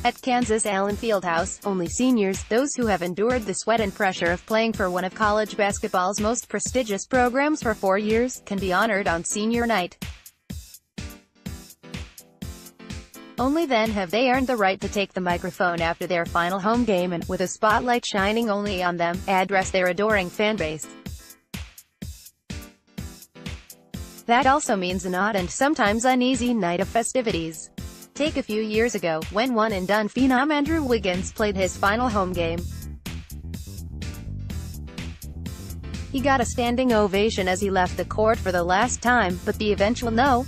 At Kansas Allen Fieldhouse, only seniors, those who have endured the sweat and pressure of playing for one of college basketball's most prestigious programs for 4 years, can be honored on senior night. Only then have they earned the right to take the microphone after their final home game and, with a spotlight shining only on them, address their adoring fanbase. That also means an odd and sometimes uneasy night of festivities. Take a few years ago, when one-and-done phenom Andrew Wiggins played his final home game. He got a standing ovation as he left the court for the last time, but the eventual No.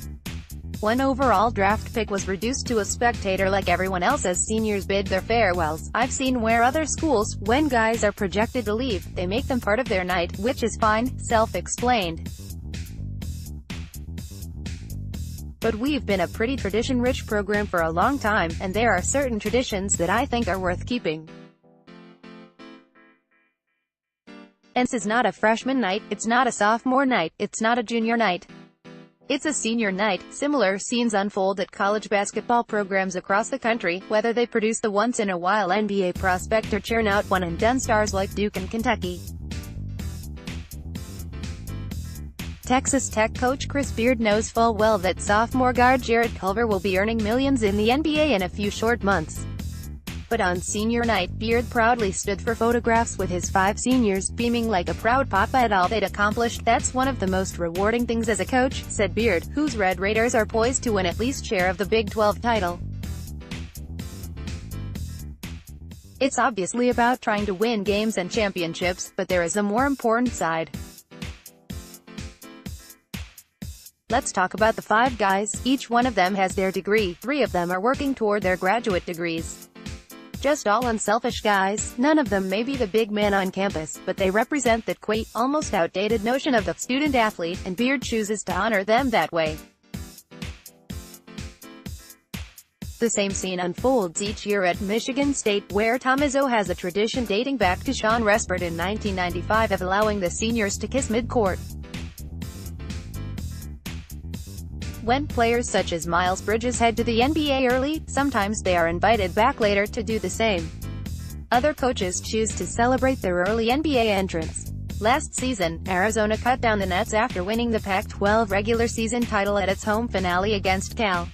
1 overall draft pick was reduced to a spectator like everyone else as seniors bid their farewells. I've seen where other schools, when guys are projected to leave, they make them part of their night, which is fine, self-explained. But we've been a pretty tradition-rich program for a long time, and there are certain traditions that I think are worth keeping. And this is not a freshman night, it's not a sophomore night, it's not a junior night. It's a senior night. Similar scenes unfold at college basketball programs across the country, whether they produce the once-in-a-while NBA prospect or churn out one-and-done stars like Duke and Kentucky. Texas Tech coach Chris Beard knows full well that sophomore guard Jarrett Culver will be earning millions in the NBA in a few short months. But on senior night, Beard proudly stood for photographs with his 5 seniors, beaming like a proud papa at all they'd accomplished. That's one of the most rewarding things as a coach, said Beard, whose Red Raiders are poised to win at least share of the Big 12 title. It's obviously about trying to win games and championships, but there is a more important side. Let's talk about the 5 guys. Each one of them has their degree, 3 of them are working toward their graduate degrees. Just all unselfish guys. None of them may be the big man on campus, but they represent that quaint, almost outdated notion of the student-athlete, and Beard chooses to honor them that way. The same scene unfolds each year at Michigan State, where Tom Izzo has a tradition dating back to Sean Respert in 1995 of allowing the seniors to kiss mid-court. When players such as Miles Bridges head to the NBA early, sometimes they are invited back later to do the same. Other coaches choose to celebrate their early NBA entrance. Last season, Arizona cut down the nets after winning the Pac-12 regular season title at its home finale against Cal.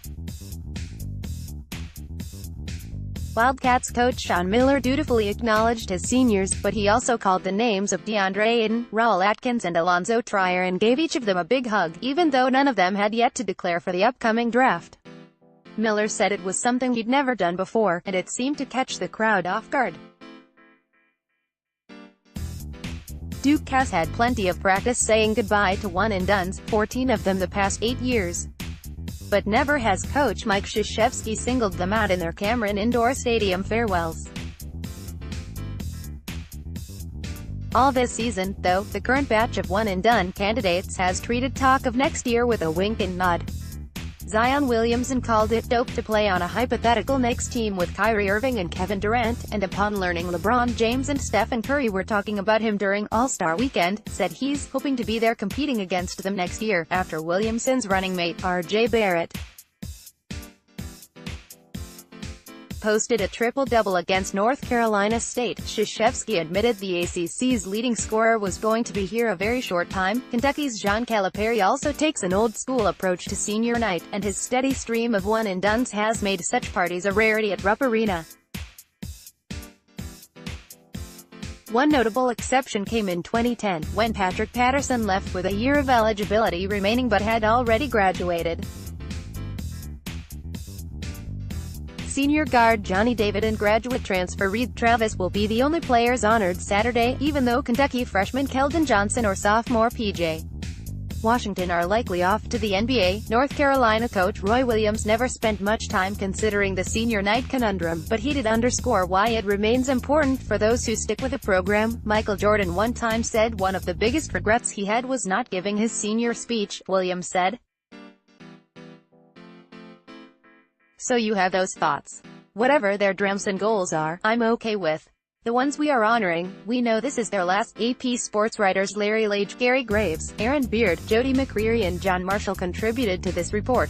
Wildcats coach Sean Miller dutifully acknowledged his seniors, but he also called the names of DeAndre Ayton, Raul Atkins and Alonzo Trier and gave each of them a big hug, even though none of them had yet to declare for the upcoming draft. Miller said it was something he'd never done before, and it seemed to catch the crowd off guard. Duke has had plenty of practice saying goodbye to one-and-dones, 14 of them the past 8 years. But never has coach Mike Krzyzewski singled them out in their Cameron Indoor Stadium farewells. All this season, though, the current batch of one-and-done candidates has treated talk of next year with a wink and nod. Zion Williamson called it dope to play on a hypothetical Knicks team with Kyrie Irving and Kevin Durant, and upon learning LeBron James and Stephen Curry were talking about him during All-Star Weekend, said he's hoping to be there competing against them next year, after Williamson's running mate, R.J. Barrett, posted a triple-double against North Carolina State. Krzyzewski admitted the ACC's leading scorer was going to be here a very short time. Kentucky's John Calipari also takes an old-school approach to senior night, and his steady stream of one-and-dones has made such parties a rarity at Rupp Arena. One notable exception came in 2010, when Patrick Patterson left with a year of eligibility remaining but had already graduated. Senior guard Johnny David and graduate transfer Reed Travis will be the only players honored Saturday, even though Kentucky freshman Keldon Johnson or sophomore P.J. Washington are likely off to the NBA. North Carolina coach Roy Williams never spent much time considering the senior night conundrum, but he did underscore why it remains important for those who stick with the program. Michael Jordan one time said one of the biggest regrets he had was not giving his senior speech, Williams said. So you have those thoughts. Whatever their dreams and goals are, I'm okay with. The ones we are honoring, we know this is their last. AP sports writers Larry Lage, Gary Graves, Aaron Beard, Jody McCreary and John Marshall contributed to this report.